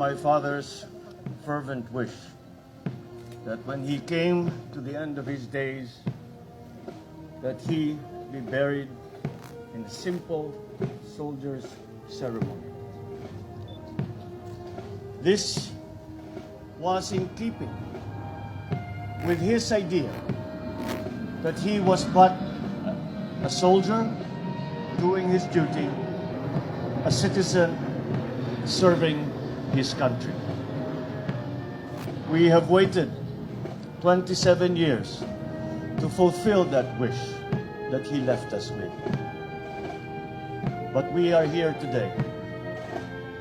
my father's fervent wish that when he came to the end of his days, that he be buried in a simple soldier's ceremony. This was in keeping with his idea that he was but a soldier doing his duty, a citizen serving his country. We have waited 27 years to fulfill that wish that he left us with. But we are here today,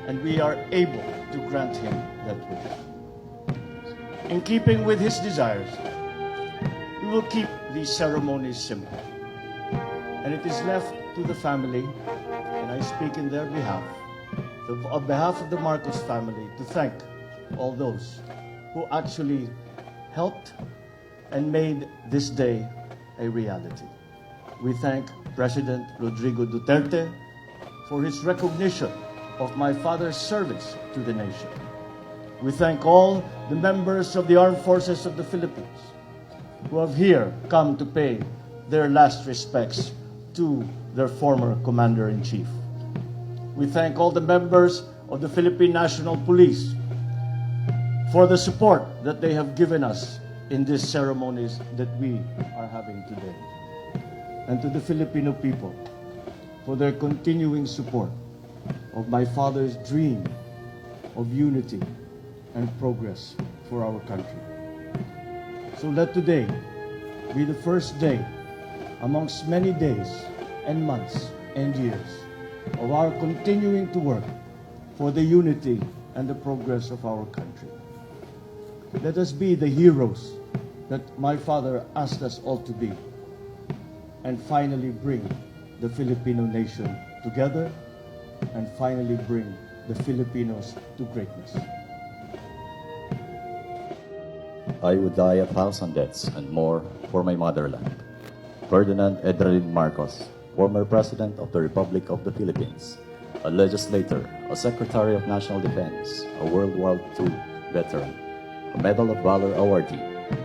and we are able to grant him that wish. In keeping with his desires, we will keep these ceremonies simple. And it is left to the family, and I speak in their behalf, on behalf of the Marcos family, to thank all those who actually helped and made this day a reality. We thank President Rodrigo Duterte for his recognition of my father's service to the nation. We thank all the members of the Armed Forces of the Philippines who have here come to pay their last respects to their former Commander-in-Chief. We thank all the members of the Philippine National Police for the support that they have given us in these ceremonies that we are having today. And to the Filipino people for their continuing support of my father's dream of unity and progress for our country. So let today be the first day amongst many days and months and years of our continuing to work for the unity and the progress of our country. Let us be the heroes that my father asked us all to be, and finally bring the Filipino nation together, and finally bring the Filipinos to greatness. I would die 1,000 deaths and more for my motherland. Ferdinand Marcos, former President of the Republic of the Philippines, a legislator, a Secretary of National Defense, a World War II veteran, a Medal of Valor awardee,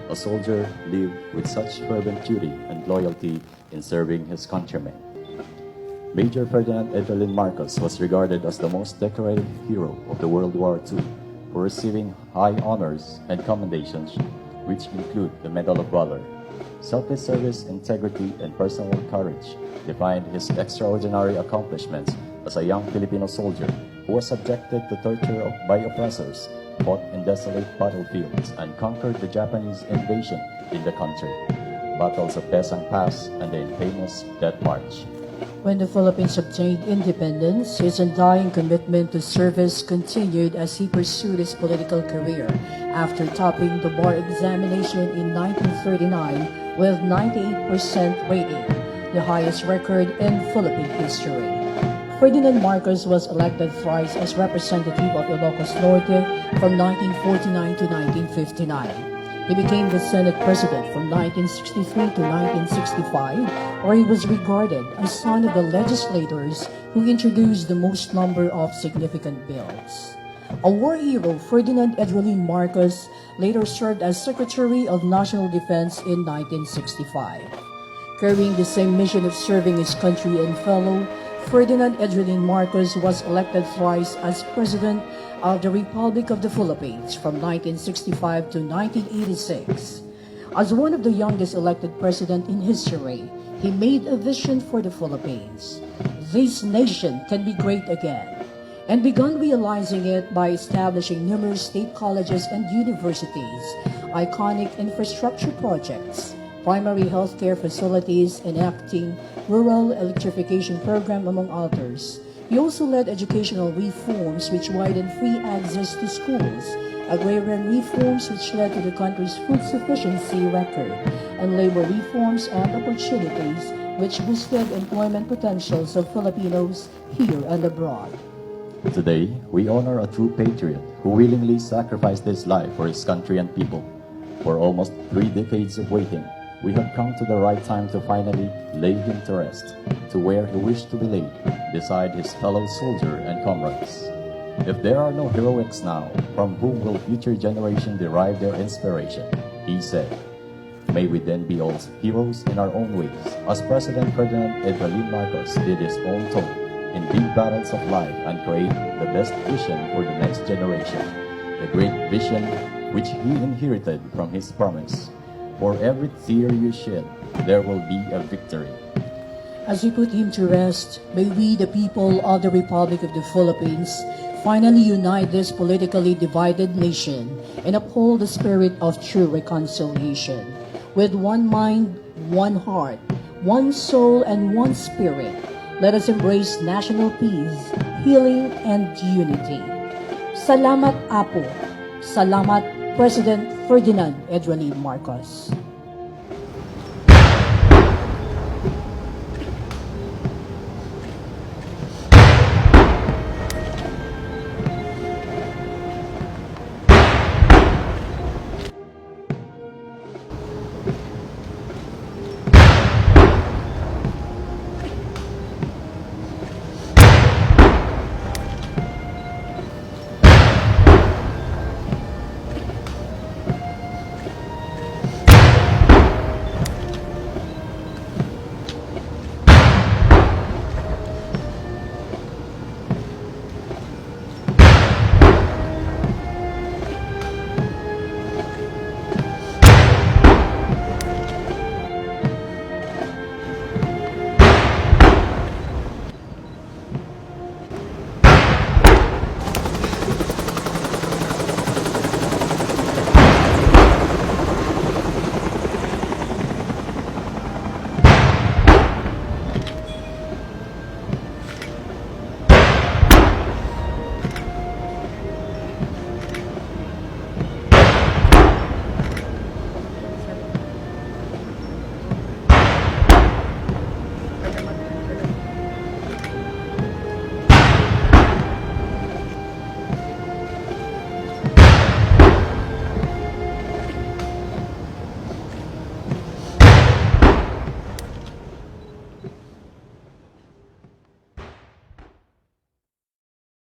a soldier lived with such fervent duty and loyalty in serving his countrymen. Major Ferdinand Marcos was regarded as the most decorated hero of the World War II for receiving high honors and commendations, which include the Medal of Valor. Selfless service, integrity, and personal courage defined his extraordinary accomplishments as a young Filipino soldier who was subjected to torture by oppressors, fought in desolate battlefields, and conquered the Japanese invasion in the country, battles of Pesang Pass, and the infamous Death March. When the Philippines obtained independence, his undying commitment to service continued as he pursued his political career after topping the bar examination in 1939 with 98% rating, the highest record in Philippine history. Ferdinand Marcos was elected thrice as representative of Ilocos Norte from 1949 to 1959. He became the Senate President from 1963 to 1965, where he was regarded as son of the legislators who introduced the most number of significant bills. A war hero, Ferdinand Marcos later served as Secretary of National Defense in 1965. Carrying the same mission of serving his country and fellow, Ferdinand Marcos was elected thrice as President of the Republic of the Philippines from 1965 to 1986. As one of the youngest elected president in history, he made a vision for the Philippines. This nation can be great again, and began realizing it by establishing numerous state colleges and universities, iconic infrastructure projects, primary healthcare facilities, enacting rural electrification program, among others. He also led educational reforms which widened free access to schools, agrarian reforms which led to the country's food sufficiency record, and labor reforms and opportunities which boosted employment potentials of Filipinos here and abroad. Today, we honor a true patriot who willingly sacrificed his life for his country and people. For almost 3 decades of waiting, we have come to the right time to finally lay him to rest, to where he wished to be laid, beside his fellow soldier and comrades. If there are no heroics now, from whom will future generations derive their inspiration? He said. May we then be all heroes in our own ways, as President Ferdinand Marcos did his own toll in big battles of life and create the best vision for the next generation, the great vision which he inherited from his promise. For every tear you shed, there will be a victory. As we put him to rest, may we, the people of the Republic of the Philippines, finally unite this politically divided nation and uphold the spirit of true reconciliation. With one mind, one heart, one soul, and one spirit, let us embrace national peace, healing, and unity. Salamat, Apo. Salamat, President Ferdinand Marcos.